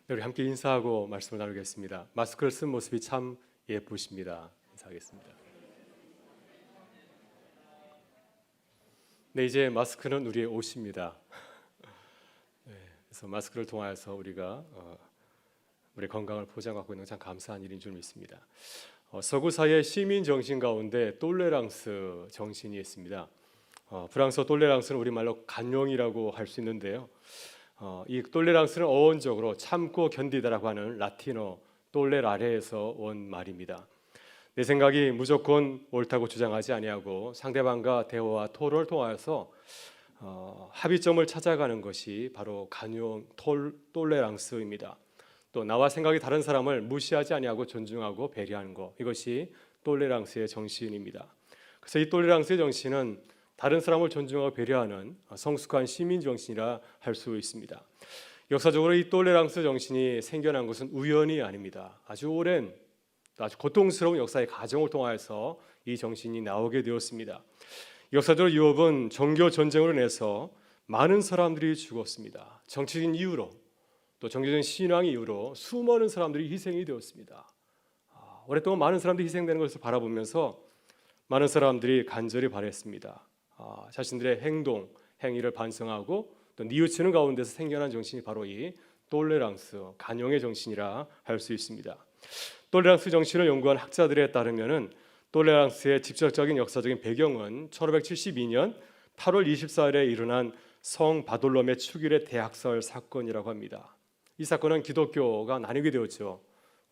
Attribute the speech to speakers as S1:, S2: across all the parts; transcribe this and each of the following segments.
S1: 네, 우리 함께 인사하고 말씀을 나누겠습니다. 마스크를 쓴 모습이 참 예쁘십니다. 인사하겠습니다. 네, 이제 마스크는 우리의 옷입니다. 네, 그래서 마스크를 통하여서 우리가 우리 건강을 보장하고 있는 참 감사한 일인 줄 믿습니다. 서구 사회의 시민 정신 가운데 똘레랑스 정신이 있습니다. 프랑스어 똘레랑스는 우리말로 간용이라고 할 수 있는데요. 이 똘레랑스는 어원적으로 참고 견디다라고 하는 라틴어 똘레라레에서 온 말입니다. 내 생각이 무조건 옳다고 주장하지 아니하고 상대방과 대화와 토론을 통하여서 합의점을 찾아가는 것이 바로 간용 똘레랑스입니다. 또 나와 생각이 다른 사람을 무시하지 아니하고 존중하고 배려하는 것, 이것이 똘레랑스의 정신입니다. 그래서 이 똘레랑스의 정신은 다른 사람을 존중하고 배려하는 성숙한 시민 정신이라 할 수 있습니다. 역사적으로 이 똘레랑스 정신이 생겨난 것은 우연이 아닙니다. 아주 오랜, 아주 고통스러운 역사의 과정을 통하여서 이 정신이 나오게 되었습니다. 역사적으로 유럽은 종교 전쟁으로 인해서 많은 사람들이 죽었습니다. 정치적인 이유로 또 종교적인 신앙의 이유로 수많은 사람들이 희생이 되었습니다. 오랫동안 많은 사람들이 희생되는 것을 바라보면서 많은 사람들이 간절히 바랬습니다. 자신들의 행동, 행위를 반성하고 또 뉘우치는 가운데서 생겨난 정신이 바로 이 똘레랑스, 간용의 정신이라 할 수 있습니다. 똘레랑스 정신을 연구한 학자들에 따르면은 똘레랑스의 직접적인 역사적인 배경은 1572년 8월 24일에 일어난 성 바돌롬의 축일의 대학살 사건이라고 합니다. 이 사건은 기독교가 나뉘게 되었죠.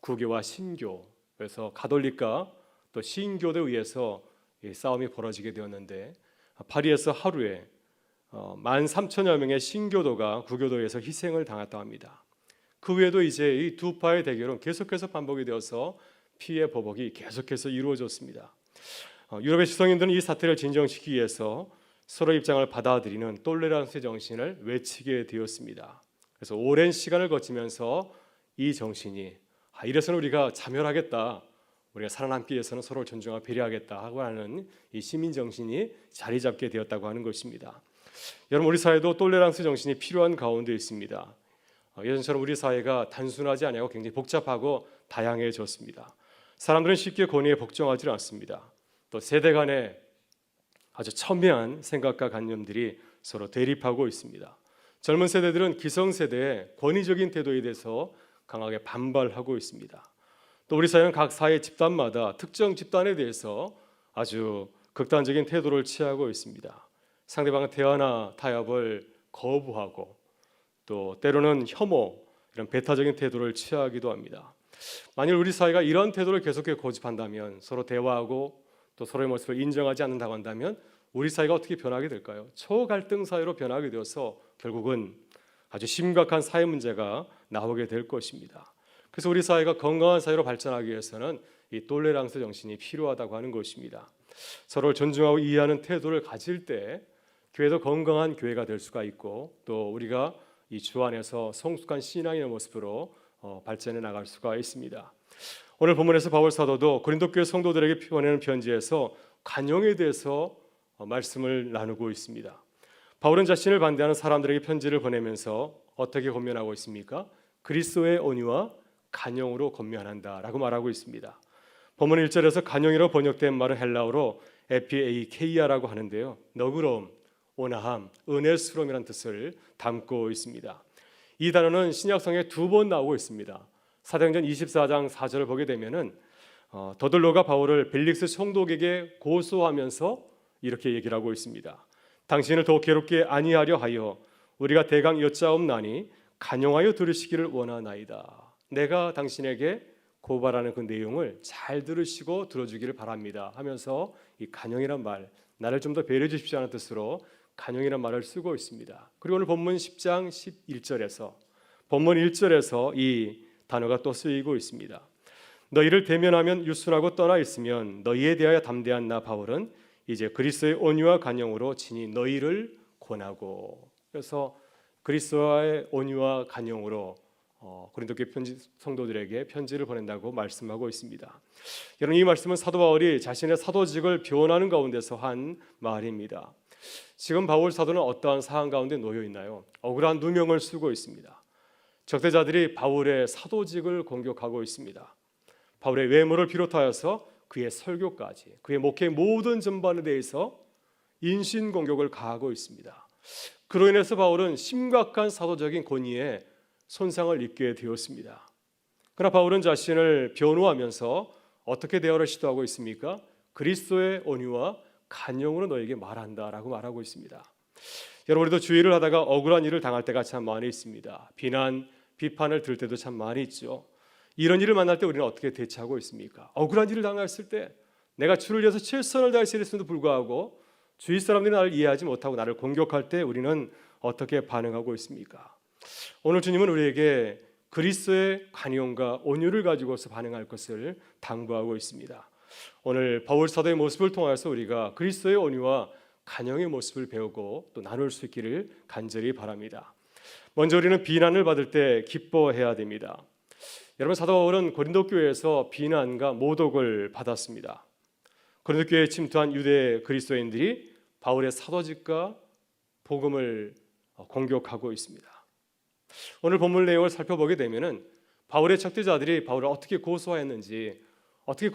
S1: 구교와 신교, 그래서 가톨릭과 또 신교도에 의해서 싸움이 벌어지게 되었는데 파리에서 하루에 13,000여 명의 신교도가 구교도에서 희생을 당했다고 합니다. 그 외에도 이제 이 두 파의 대결은 계속해서 반복이 되어서 피해 보복이 계속해서 이루어졌습니다. 유럽의 지성인들은 이 사태를 진정시키기 위해서 서로 입장을 받아들이는 똘레랑스 정신을 외치게 되었습니다. 그래서 오랜 시간을 거치면서 이 정신이 이래서는 우리가 자멸하겠다, 우리가 살아남기 위해서는 서로를 존중하고 배려하겠다 하고 하는 이 시민 정신이 자리 잡게 되었다고 하는 것입니다. 여러분, 우리 사회도 똘레랑스 정신이 필요한 가운데 있습니다. 예전처럼 우리 사회가 단순하지 않고 굉장히 복잡하고 다양해졌습니다. 사람들은 쉽게 권위에 복종하지 않습니다. 또 세대 간의 아주 첨예한 생각과 관념들이 서로 대립하고 있습니다. 젊은 세대들은 기성세대의 권위적인 태도에 대해서 강하게 반발하고 있습니다. 또 우리 사회는 각 사회 집단마다 특정 집단에 대해서 아주 극단적인 태도를 취하고 있습니다. 상대방의 대화나 타협을 거부하고 또 때로는 혐오, 이런 배타적인 태도를 취하기도 합니다. 만일 우리 사회가 이런 태도를 계속해 고집한다면, 서로 대화하고 또 서로의 모습을 인정하지 않는다고 한다면 우리 사회가 어떻게 변하게 될까요? 초갈등 사회로 변하게 되어서 결국은 아주 심각한 사회 문제가 나오게 될 것입니다. 그래서 우리 사회가 건강한 사회로 발전하기 위해서는 이 똘레랑스 정신이 필요하다고 하는 것입니다. 서로를 존중하고 이해하는 태도를 가질 때 교회도 건강한 교회가 될 수가 있고, 또 우리가 이 주 안에서 성숙한 신앙의 모습으로 발전해 나갈 수가 있습니다. 오늘 본문에서 바울 사도도 고린도 교회 성도들에게 보내는 편지에서 간용에 대해서 말씀을 나누고 있습니다. 바울은 자신을 반대하는 사람들에게 편지를 보내면서 어떻게 권면하고 있습니까? 그리스도의 온유와 간용으로 권면한다라고 말하고 있습니다. 본문 1절에서 간용이라고 번역된 말은 헬라어로 에피에이케이아라고 하는데요, 너그러움, 온화함, 은혜스러움이라는 뜻을 담고 있습니다. 이 단어는 신약성에 2번 나오고 있습니다. 사도행전 24장 4절을 보게 되면은 더들로가 바울을 벨릭스 총독에게 고소하면서 이렇게 얘기를 하고 있습니다. 당신을 더 괴롭게 아니하려 하여 우리가 대강 여짜옵나니 간용하여 들으시기를 원하나이다. 내가 당신에게 고발하는 그 내용을 잘 들으시고 들어주기를 바랍니다 하면서 이 간용이란 말, 나를 좀 더 배려해 주십시오 하는 뜻으로 간용이란 말을 쓰고 있습니다. 그리고 오늘 본문 10장 11절에서 본문 1절에서 이 단어가 또 쓰이고 있습니다. 너희를 대면하면 유순하고 떠나 있으면 너희에 대하여 담대한 나 바울은 이제 그리스도의 온유와 간용으로 친히 너희를 권하고, 그래서 그리스도의 온유와 간용으로 고린도 교회 성도들에게 편지를 보낸다고 말씀하고 있습니다. 여러분, 이 말씀은 사도 바울이 자신의 사도직을 표현하는 가운데서 한 말입니다. 지금 바울 사도는 어떠한 상황 가운데 놓여 있나요? 억울한 누명을 쓰고 있습니다. 적대자들이 바울의 사도직을 공격하고 있습니다. 바울의 외모를 비롯하여서 그의 설교까지, 그의 목회 모든 전반에 대해서 인신 공격을 가하고 있습니다. 그로 인해서 바울은 심각한 사도적인 권위에 손상을 입게 되었습니다. 그러나 바울은 자신을 변호하면서 어떻게 대화를 시도하고 있습니까? 그리스도의 온유와 간용으로 너에게 말한다라고 말하고 있습니다. 여러분, 우리도 주의를 하다가 억울한 일을 당할 때가 참 많이 있습니다. 비난, 비판을 들을 때도 참 많이 있죠. 이런 일을 만날 때 우리는 어떻게 대처하고 있습니까? 억울한 일을 당했을 때 내가 주를 위해서 최선을 다해서 일했음에도 불구하고 주위 사람들이 나를 이해하지 못하고 나를 공격할 때 우리는 어떻게 반응하고 있습니까? 오늘 주님은 우리에게 그리스도의 간용과 온유를 가지고서 반응할 것을 당부하고 있습니다. 오늘 바울 사도의 모습을 통해서 우리가 그리스도의 온유와 간용의 모습을 배우고 또 나눌 수 있기를 간절히 바랍니다. 먼저 우리는 비난을 받을 때 기뻐해야 됩니다. 여러분, 사도 바울은 고린도 교회에서 비난과 모독을 받았습니다. 고린도 교회에 침투한 유대 그리스도인들이 바울의 사도직과 복음을 공격하고 있습니다. 오늘 본문 내용을 살펴보게 되면은 바울의 적대자들이 바울을 어떻게 고소했는지, 어떻게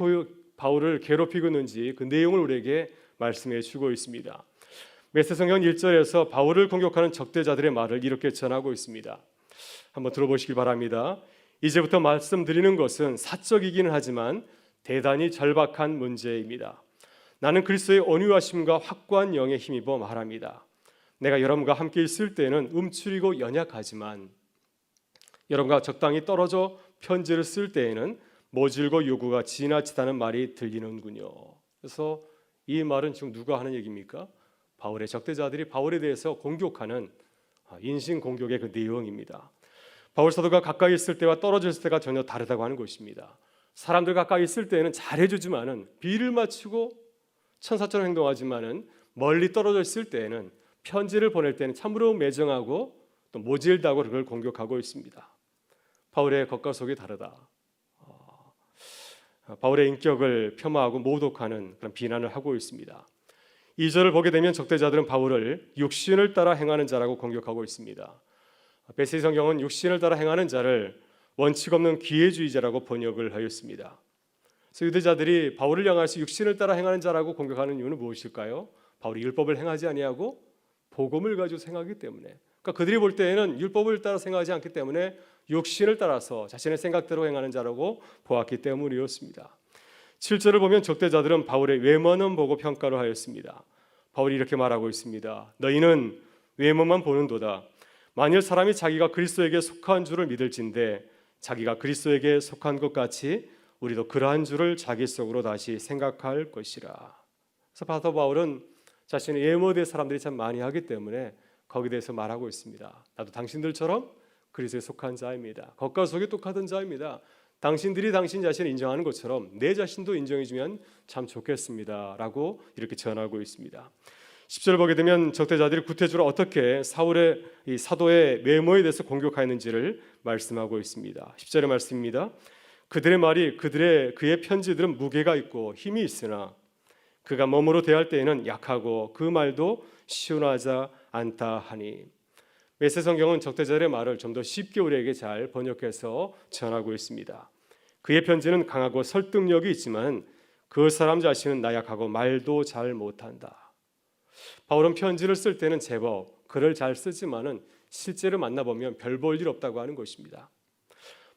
S1: 바울을 괴롭히고 있는지 그 내용을 우리에게 말씀해 주고 있습니다. 메세성경 1절에서 바울을 공격하는 적대자들의 말을 이렇게 전하고 있습니다. 한번 들어보시기 바랍니다. 이제부터 말씀드리는 것은 사적이기는 하지만 대단히 절박한 문제입니다. 나는 그리스도의 온유하심과 확고한 영에 힘입어 말합니다. 내가 여러분과 함께 있을 때는 움츠리고 연약하지만 여러분과 적당히 떨어져 편지를 쓸 때에는 모질고 요구가 지나치다는 말이 들리는군요. 그래서 이 말은 지금 누가 하는 얘기입니까? 바울의 적대자들이 바울에 대해서 공격하는 인신 공격의 그 내용입니다. 바울 사도가 가까이 있을 때와 떨어져 있을 때가 전혀 다르다고 하는 것입니다. 사람들 가까이 있을 때는 잘해주지만은 비를 맞추고 천사처럼 행동하지만은 멀리 떨어져 있을 때에는 편지를 보낼 때는 참으로 매정하고 또 모질다고 그걸 공격하고 있습니다. 바울의 겉과 속이 다르다. 바울의 인격을 폄하하고 모독하는 그런 비난을 하고 있습니다. 2절을 보게 되면 적대자들은 바울을 육신을 따라 행하는 자라고 공격하고 있습니다. 베세이 성경은 육신을 따라 행하는 자를 원칙 없는 기회주의자라고 번역을 하였습니다. 그래서 유대자들이 바울을 향해서 육신을 따라 행하는 자라고 공격하는 이유는 무엇일까요? 바울이 율법을 행하지 아니하고 복음을 가지고 생각하기 때문에, 그러니까 그들이 볼 때에는 율법을 따라 생각하지 않기 때문에 육신을 따라서 자신의 생각대로 행하는 자라고 보았기 때문이었습니다. 7절을 보면 적대자들은 바울의 외모는 보고 평가를 하였습니다. 바울이 이렇게 말하고 있습니다. 너희는 외모만 보는도다. 만일 사람이 자기가 그리스도에게 속한 줄을 믿을진대 자기가 그리스도에게 속한 것 같이 우리도 그러한 줄을 자기 속으로 다시 생각할 것이라. 그래서 사도 바울은 자신의 외모에 대해 사람들이 참 많이 하기 때문에 거기에 대해서 말하고 있습니다. 나도 당신들처럼 그리스도에 속한 자입니다. 겉과 속이 똑같은 자입니다. 당신들이 당신 자신을 인정하는 것처럼 내 자신도 인정해주면 참 좋겠습니다 라고 이렇게 전하고 있습니다. 10절을 보게 되면 적대자들이 구태주로 어떻게 사울의 이 사도의 외모에 대해서 공격하였는지를 말씀하고 있습니다. 10절의 말씀입니다. 그들의 말이 그의 편지들은 무게가 있고 힘이 있으나 그가 몸으로 대할 때에는 약하고 그 말도 시원하지 않다 하니. 메세 성경은 적대자들의 말을 좀 더 쉽게 우리에게 잘 번역해서 전하고 있습니다. 그의 편지는 강하고 설득력이 있지만 그 사람 자신은 나약하고 말도 잘 못한다. 바울은 편지를 쓸 때는 제법 글을 잘 쓰지만은 실제로 만나보면 별 볼 일 없다고 하는 것입니다.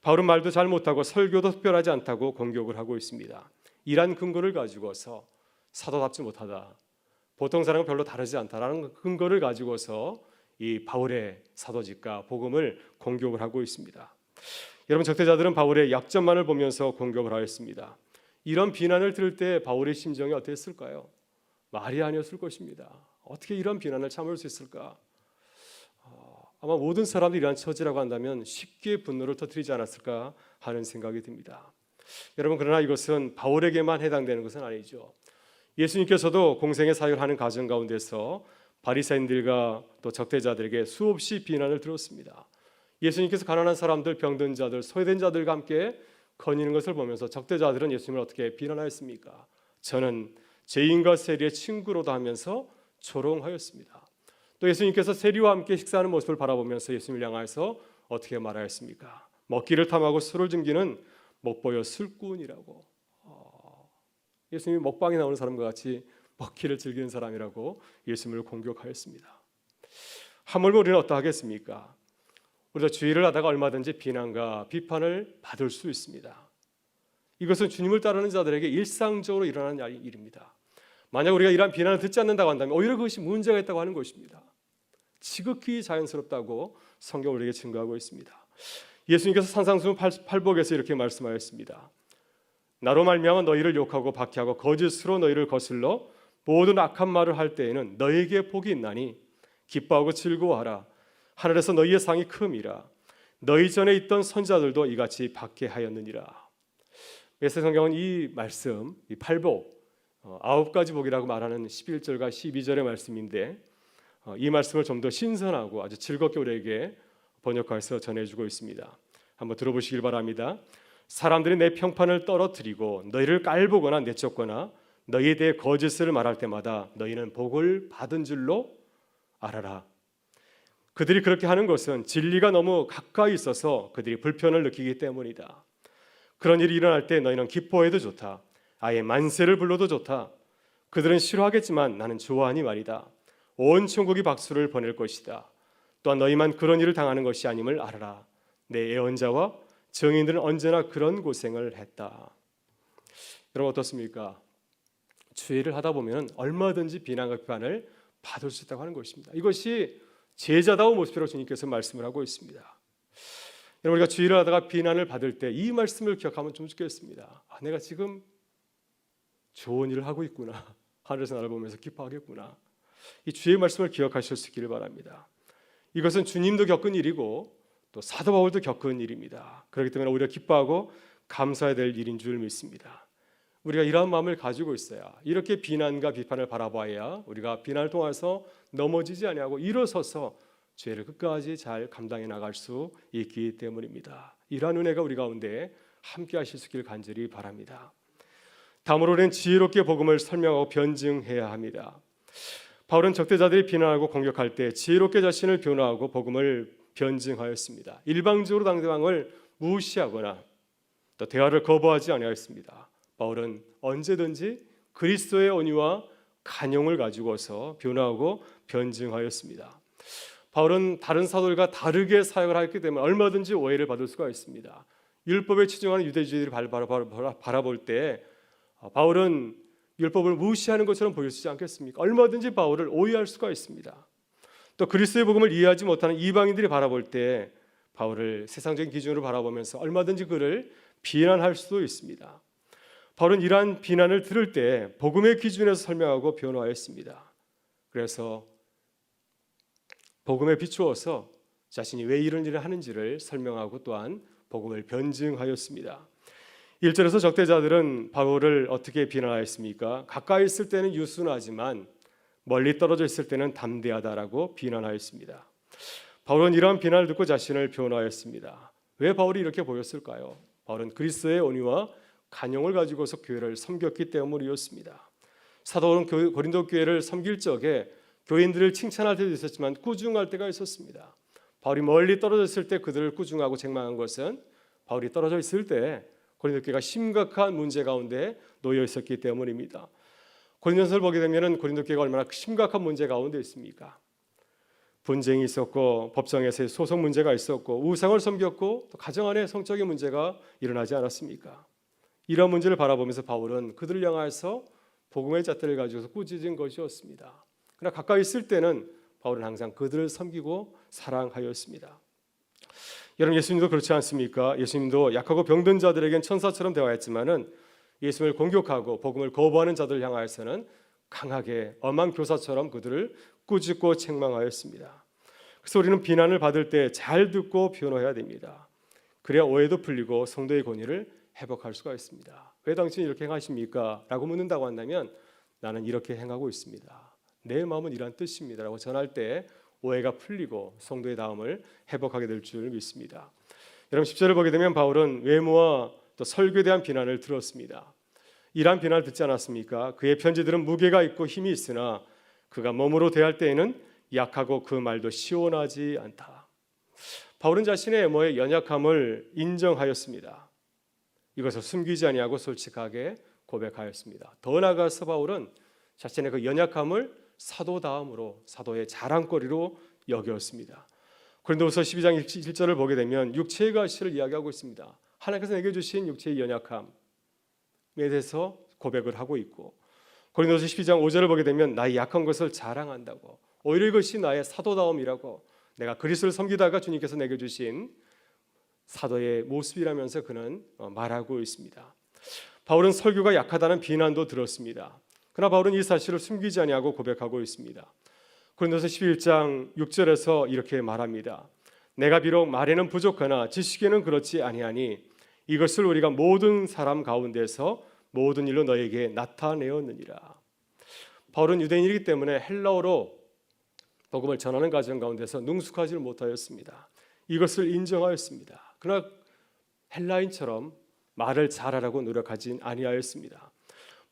S1: 바울은 말도 잘 못하고 설교도 특별하지 않다고 공격을 하고 있습니다. 이러한 근거를 가지고서 사도답지 못하다, 보통 사람은 별로 다르지 않다라는 근거를 가지고서 이 바울의 사도직과 복음을 공격을 하고 있습니다. 여러분, 적대자들은 바울의 약점만을 보면서 공격을 하였습니다. 이런 비난을 들을 때 바울의 심정이 어땠을까요? 말이 아니었을 것입니다. 어떻게 이런 비난을 참을 수 있을까? 아마 모든 사람들이 이러한 처지라고 한다면 쉽게 분노를 터뜨리지 않았을까 하는 생각이 듭니다. 여러분, 그러나 이것은 바울에게만 해당되는 것은 아니죠. 예수님께서도 공생의 사역을 하는 가정 가운데서 바리새인들과 또 적대자들에게 수없이 비난을 들었습니다. 예수님께서 가난한 사람들, 병든 자들, 소외된 자들과 함께 거니는 것을 보면서 적대자들은 예수님을 어떻게 비난하였습니까? 저는 죄인과 세리의 친구로다 하면서 조롱하였습니다. 또 예수님께서 세리와 함께 식사하는 모습을 바라보면서 예수님을 향해서 어떻게 말하였습니까? 먹기를 탐하고 술을 즐기는 먹보여 술꾼이라고. 예수님이 먹방에 나오는 사람과 같이 먹기를 즐기는 사람이라고 예수님을 공격하였습니다. 하물며 우리는 어떠하겠습니까? 우리가 주의를 하다가 얼마든지 비난과 비판을 받을 수 있습니다. 이것은 주님을 따르는 자들에게 일상적으로 일어나는 일입니다. 만약 우리가 이러한 비난을 듣지 않는다고 한다면 오히려 그것이 문제가 있다고 하는 것입니다. 지극히 자연스럽다고 성경 우리에게 증거하고 있습니다. 예수님께서 산상수훈 8복에서 이렇게 말씀하였습니다. 나로 말미암아 너희를 욕하고 박해하고 거짓으로 너희를 거슬러 모든 악한 말을 할 때에는 너희에게 복이 있나니 기뻐하고 즐거워하라. 하늘에서 너희의 상이 큼이라. 너희 전에 있던 선자들도 이같이 박해하였느니라. 메시지 성경은 이 말씀, 이 8복 9가지 복이라고 말하는 11절과 12절의 말씀인데 이 말씀을 좀 더 신선하고 아주 즐겁게 우리에게 번역해서 전해주고 있습니다. 한번 들어보시길 바랍니다. 사람들이 내 평판을 떨어뜨리고 너희를 깔보거나 내쫓거나 너희에 대해 거짓을 말할 때마다 너희는 복을 받은 줄로 알아라. 그들이 그렇게 하는 것은 진리가 너무 가까이 있어서 그들이 불편을 느끼기 때문이다. 그런 일이 일어날 때 너희는 기뻐해도 좋다. 아예 만세를 불러도 좋다. 그들은 싫어하겠지만 나는 좋아하니 말이다. 온 천국이 박수를 보낼 것이다. 또한 너희만 그런 일을 당하는 것이 아님을 알아라. 내 예언자와 정인들은 언제나 그런 고생을 했다. 여러분 어떻습니까? 주의를 하다 보면 얼마든지 비난과 비판을 받을 수 있다고 하는 것입니다. 이것이 제자다운 모습이라고 주님께서 말씀을 하고 있습니다. 여러분 우리가 주의를 하다가 비난을 받을 때 이 말씀을 기억하면 좀 좋겠습니다. 내가 지금 좋은 일을 하고 있구나. 하늘에서 나를 보면서 기뻐하겠구나. 이 주의 말씀을 기억하실 수 있기를 바랍니다. 이것은 주님도 겪은 일이고 또 사도 바울도 겪은 일입니다. 그렇기 때문에 오히려 기뻐하고 감사해야 될 일인 줄 믿습니다. 우리가 이러한 마음을 가지고 있어야 이렇게 비난과 비판을 바라봐야 우리가 비난을 통해서 넘어지지 아니하고 일어서서 죄를 끝까지 잘 감당해 나갈 수 있기 때문입니다. 이러한 은혜가 우리 가운데 함께 하실 수 있기를 간절히 바랍니다. 다음으로 우리는 지혜롭게 복음을 설명하고 변증해야 합니다. 바울은 적대자들이 비난하고 공격할 때 지혜롭게 자신을 변화하고 복음을 변증하였습니다. 일방적으로 상대방을 무시하거나 또 대화를 거부하지 아니하였습니다. 바울은 언제든지 그리스도의 언위와 간용을 가지고서 변화하고 변증하였습니다. 바울은 다른 사도들과 다르게 사역을 했기 때문에 얼마든지 오해를 받을 수가 있습니다. 율법에 치중하는 유대주의들이 바라볼 때 바울은 율법을 무시하는 것처럼 보이지 않겠습니까? 얼마든지 바울을 오해할 수가 있습니다. 또 그리스도의 복음을 이해하지 못하는 이방인들이 바라볼 때 바울을 세상적인 기준으로 바라보면서 얼마든지 그를 비난할 수도 있습니다. 바울은 이러한 비난을 들을 때 복음의 기준에서 설명하고 변화했습니다. 그래서 복음에 비추어서 자신이 왜 이런 일을 하는지를 설명하고 또한 복음을 변증하였습니다. 1절에서 적대자들은 바울을 어떻게 비난하였습니까? 가까이 있을 때는 유순하지만 멀리 떨어져 있을 때는 담대하다라고 비난하였습니다. 바울은 이러한 비난을 듣고 자신을 변화했습니다. 왜 바울이 이렇게 보였을까요? 바울은 그리스도의 온유와 간용을 가지고서 교회를 섬겼기 때문이었습니다. 사도 바울은 고린도 교회를 섬길 적에 교인들을 칭찬할 때도 있었지만 꾸중할 때가 있었습니다. 바울이 멀리 떨어져 있을 때 그들을 꾸중하고 책망한 것은 바울이 떨어져 있을 때 고린도 교회가 심각한 문제 가운데 놓여 있었기 때문입니다. 고린도전서를 보게 되면 고린도 교회가 얼마나 심각한 문제 가운데 있습니까? 분쟁이 있었고 법정에서의 소송 문제가 있었고 우상을 섬겼고 또 가정 안에 성적인 문제가 일어나지 않았습니까? 이런 문제를 바라보면서 바울은 그들을 향해서 복음의 잣대를 가지고서 꾸짖은 것이었습니다. 그러나 가까이 있을 때는 바울은 항상 그들을 섬기고 사랑하였습니다. 여러분 예수님도 그렇지 않습니까? 예수님도 약하고 병든 자들에겐 천사처럼 대화했지만은 예수님을 공격하고 복음을 거부하는 자들을 향하여서는 강하게 엄한 교사처럼 그들을 꾸짖고 책망하였습니다. 그래서 우리는 비난을 받을 때 잘 듣고 변호해야 됩니다. 그래야 오해도 풀리고 성도의 권위를 회복할 수가 있습니다. 왜 당신이 이렇게 행하십니까? 라고 묻는다고 한다면 나는 이렇게 행하고 있습니다. 내 마음은 이런 뜻입니다. 라고 전할 때 오해가 풀리고 성도의 다음을 회복하게 될 줄 믿습니다. 여러분 10절을 보게 되면 바울은 외모와 또 설교에 대한 비난을 들었습니다. 이러한 비난을 듣지 않았습니까? 그의 편지들은 무게가 있고 힘이 있으나 그가 몸으로 대할 때에는 약하고 그 말도 시원하지 않다. 바울은 자신의 외모의 연약함을 인정하였습니다. 이것을 숨기지 아니하고 솔직하게 고백하였습니다. 더 나아가서 바울은 자신의 그 연약함을 사도다움으로, 사도의 자랑거리로 여겼습니다. 고린도후서 12장 1절을 보게 되면 육체의 가시를 이야기하고 있습니다. 하나님께서 내게 주신 육체의 연약함에 대해서 고백을 하고 있고, 고린도후서 12장 5절을 보게 되면 나의 약한 것을 자랑한다고, 오히려 이것이 나의 사도다움이라고, 내가 그리스도를 섬기다가 주님께서 내게 주신 사도의 모습이라면서 그는 말하고 있습니다. 바울은 설교가 약하다는 비난도 들었습니다. 그러나 바울은 이 사실을 숨기지 아니하고 고백하고 있습니다. 고린도서 11장 6절에서 이렇게 말합니다. 내가 비록 말에는 부족하나 지식에는 그렇지 아니하니 이것을 우리가 모든 사람 가운데서 모든 일로 너에게 나타내었느니라. 바울은 유대인이기 때문에 헬라어로 복음을 전하는 과정 가운데서 능숙하지를 못하였습니다. 이것을 인정하였습니다. 그러나 헬라인처럼 말을 잘하라고 노력하진 아니하였습니다.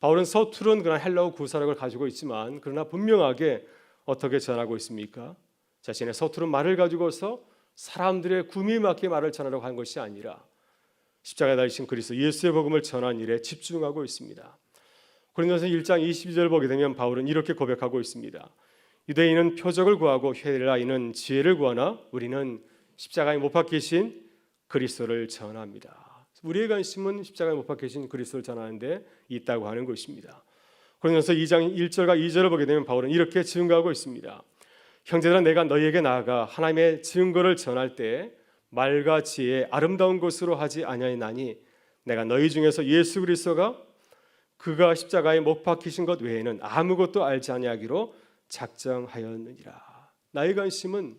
S1: 바울은 서투른 그런 헬라어 구사력을 가지고 있지만 그러나 분명하게 어떻게 전하고 있습니까? 자신의 서투른 말을 가지고서 사람들의 구미에 맞게 말을 전하려고 한 것이 아니라 십자가에 달리신 그리스도 예수의 복음을 전한 일에 집중하고 있습니다. 고린도서 1장 22절 보게 되면 바울은 이렇게 고백하고 있습니다. 유대인은 표적을 구하고 헬라인은 지혜를 구하나 우리는 십자가에 못 박히신 그리스도를 전합니다. 우리의 관심은 십자가에 못 박히신 그리스도를 전하는데 있다고 하는 것입니다. 고린도서 2장 1절과 2절을 보게 되면 바울은 이렇게 증거하고 있습니다. 형제들아 내가 너희에게 나아가 하나님의 증거를 전할 때 말과 지혜의 아름다운 것으로 하지 아니하나니 내가 너희 중에서 예수 그리스도가 그가 십자가에 못 박히신 것 외에는 아무것도 알지 아니하기로 작정하였느니라. 나의 관심은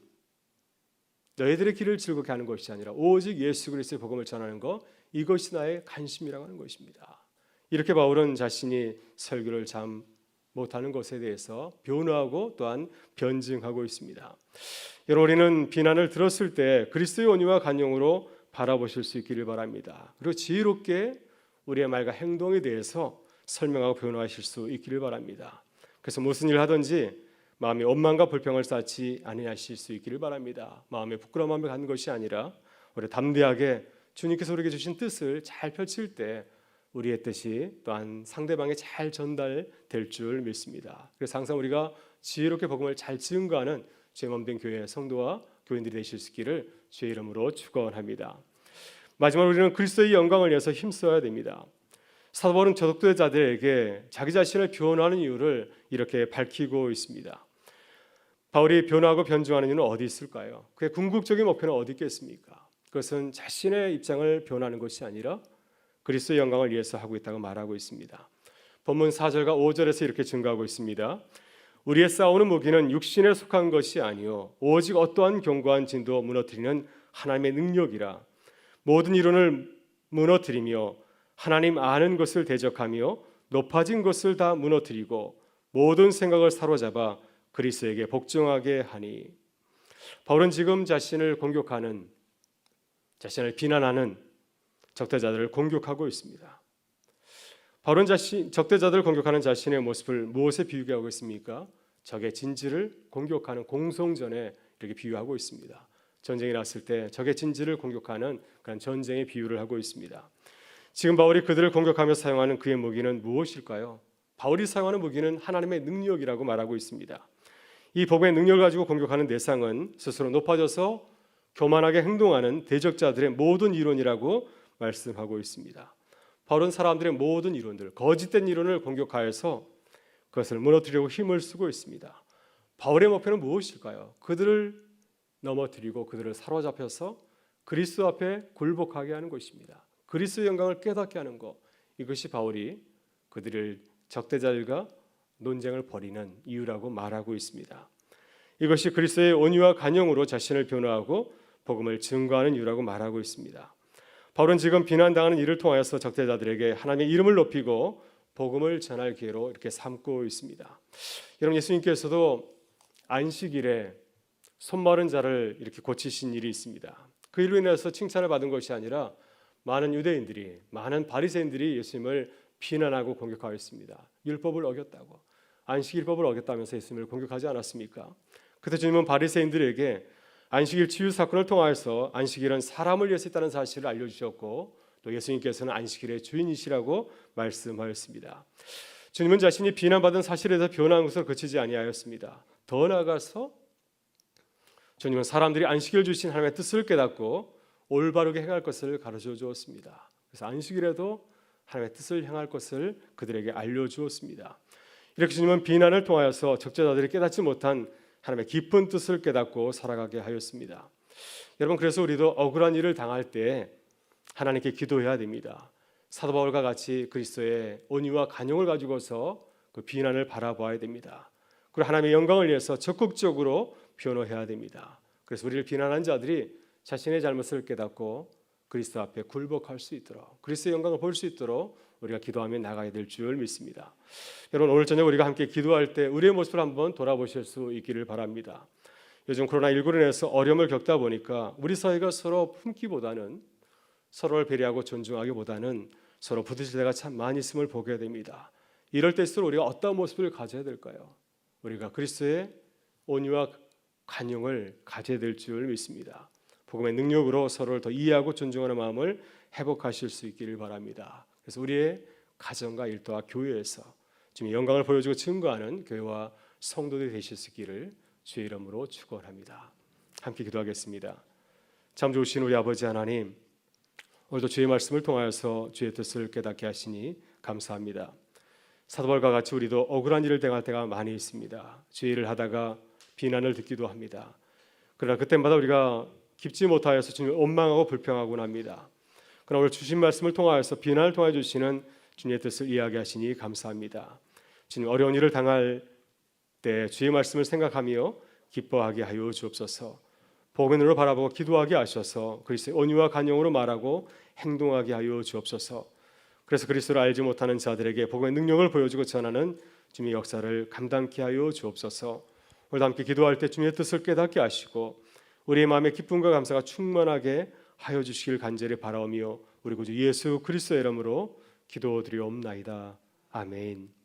S1: 너희들의 길을 즐겁게 하는 것이 아니라 오직 예수 그리스도의 복음을 전하는 것, 이것이 나의 관심이라고 하는 것입니다. 이렇게 바울은 자신이 설교를 참 못하는 것에 대해서 변호하고 또한 변증하고 있습니다. 여러분, 우리는 비난을 들었을 때 그리스도의 온유와 간용으로 바라보실 수 있기를 바랍니다. 그리고 지혜롭게 우리의 말과 행동에 대해서 설명하고 변호하실 수 있기를 바랍니다. 그래서 무슨 일을 하든지 마음에 원망과 불평을 쌓지 아니하실 수 있기를 바랍니다. 마음에 부끄러움을 갖는 것이 아니라 우리 담대하게 주님께서 우리에게 주신 뜻을 잘 펼칠 때 우리의 뜻이 또한 상대방에 잘 전달될 줄 믿습니다. 그래서 항상 우리가 지혜롭게 복음을 잘 증거하는 제 몸된 교회 성도와 교인들이 되실 수 있기를 주의 이름으로 축원합니다. 마지막으로 우리는 그리스도의 영광을 위해서 힘써야 됩니다. 사도 바울은 저독도의 자들에게 자기 자신을 변호하는 이유를 이렇게 밝히고 있습니다. 바울이 변호하고 변증하는 이유는 어디 있을까요? 그의 궁극적인 목표는 어디 있겠습니까? 그것은 자신의 입장을 변호하는 것이 아니라 그리스도의 영광을 위해서 하고 있다고 말하고 있습니다. 본문 4절과 5절에서 이렇게 증거하고 있습니다. 우리의 싸우는 무기는 육신에 속한 것이 아니요 오직 어떠한 견고한 진도 무너뜨리는 하나님의 능력이라. 모든 이론을 무너뜨리며 하나님 아는 것을 대적하며 높아진 것을 다 무너뜨리고 모든 생각을 사로잡아 그리스도에게 복종하게 하니. 바울은 지금 자신을 공격하는, 자신을 비난하는 적대자들을 공격하고 있습니다. 바울은 적대자들을 공격하는 자신의 모습을 무엇에 비유하게 하고 있습니까? 적의 진지를 공격하는 공성전에 이렇게 비유하고 있습니다. 전쟁이 났을 때 적의 진지를 공격하는 그런 전쟁의 비유를 하고 있습니다. 지금 바울이 그들을 공격하며 사용하는 그의 무기는 무엇일까요? 바울이 사용하는 무기는 하나님의 능력이라고 말하고 있습니다. 이 복음의 능력을 가지고 공격하는 대상은 스스로 높아져서 교만하게 행동하는 대적자들의 모든 이론이라고 말씀하고 있습니다. 바울은 사람들의 모든 이론들, 거짓된 이론을 공격하여서 그것을 무너뜨리려고 힘을 쓰고 있습니다. 바울의 목표는 무엇일까요? 그들을 넘어뜨리고 그들을 사로잡혀서 그리스도 앞에 굴복하게 하는 것입니다. 그리스도의 영광을 깨닫게 하는 것, 이것이 바울이 그들을 적대자들과 논쟁을 벌이는 이유라고 말하고 있습니다. 이것이 그리스도의 온유와 간용으로 자신을 변호하고 복음을 증거하는 이유라고 말하고 있습니다. 바울은 지금 비난당하는 일을 통하여서 적대자들에게 하나님의 이름을 높이고 복음을 전할 기회로 이렇게 삼고 있습니다. 여러분, 예수님께서도 안식일에 손 마른 자를 이렇게 고치신 일이 있습니다. 그 일로 인해서 칭찬을 받은 것이 아니라 많은 유대인들이, 많은 바리새인들이 예수님을 비난하고 공격하였습니다. 율법을 어겼다고, 안식일법을 어겼다면서 예수님을 공격하지 않았습니까? 그때 주님은 바리새인들에게 안식일 치유 사건을 통하여서 안식일은 사람을 위해서 있다는 사실을 알려주셨고 또 예수님께서는 안식일의 주인이시라고 말씀하였습니다. 주님은 자신이 비난받은 사실에서 변한 것으로 그치지 아니하였습니다. 더 나아가서 주님은 사람들이 안식일 주신 하나님의 뜻을 깨닫고 올바르게 행할 것을 가르쳐 주었습니다. 그래서 안식일에도 하나님의 뜻을 행할 것을 그들에게 알려주었습니다. 이렇게 주님은 비난을 통하여서 적자자들이 깨닫지 못한 하나님의 깊은 뜻을 깨닫고 살아가게 하였습니다. 여러분, 그래서 우리도 억울한 일을 당할 때 하나님께 기도해야 됩니다. 사도 바울과 같이 그리스도의 온유와 간용을 가지고서 그 비난을 바라보아야 됩니다. 그리고 하나님의 영광을 위해서 적극적으로 변호해야 됩니다. 그래서 우리를 비난한 자들이 자신의 잘못을 깨닫고 그리스도 앞에 굴복할 수 있도록, 그리스도의 영광을 볼 수 있도록 우리가 기도하며 나가야 될 줄 믿습니다. 여러분, 오늘 저녁 우리가 함께 기도할 때 우리의 모습을 한번 돌아보실 수 있기를 바랍니다. 요즘 코로나19로 인해서 어려움을 겪다 보니까 우리 사회가 서로 품기보다는, 서로를 배려하고 존중하기보다는 서로 부딪힐 때가 참 많이 있음을 보게 됩니다. 이럴 때일수록 우리가 어떤 모습을 가져야 될까요? 우리가 그리스도의 온유와 간용을 가져야 될 줄 믿습니다. 복음의 능력으로 서로를 더 이해하고 존중하는 마음을 회복하실 수 있기를 바랍니다. 그래서 우리의 가정과 일터와 교회에서 주님의 영광을 보여주고 증거하는 교회와 성도들이 되실 수 있기를 주의 이름으로 축원합니다. 함께 기도하겠습니다. 참 좋으신 우리 아버지 하나님, 오늘도 주의 말씀을 통하여서 주의 뜻을 깨닫게 하시니 감사합니다. 사도 바울과 같이 우리도 억울한 일을 당할 때가 많이 있습니다. 주의 일을 하다가 비난을 듣기도 합니다. 그러나 그때마다 우리가 깊지 못하여서 주님을 원망하고 불평하곤 합니다. 그러나 오늘 주신 말씀을 통하여서 비난을 통해 주시는 주님의 뜻을 이야기하시니 감사합니다. 주님, 어려운 일을 당할 때 주의 말씀을 생각하며 기뻐하게 하여 주옵소서. 복음의 눈으로 바라보고 기도하게 하셔서 그리스도의 온유와 간용으로 말하고 행동하게 하여 주옵소서. 그래서 그리스도를 알지 못하는 자들에게 복음의 능력을 보여주고 전하는 주님의 역사를 감당케 하여 주옵소서. 오늘 함께 기도할 때 주님의 뜻을 깨닫게 하시고 우리의 마음의 기쁨과 감사가 충만하게 하여 주시길 간절히 바라오며 우리 구주 예수 그리스도의 이름으로 기도드리옵나이다. 아멘.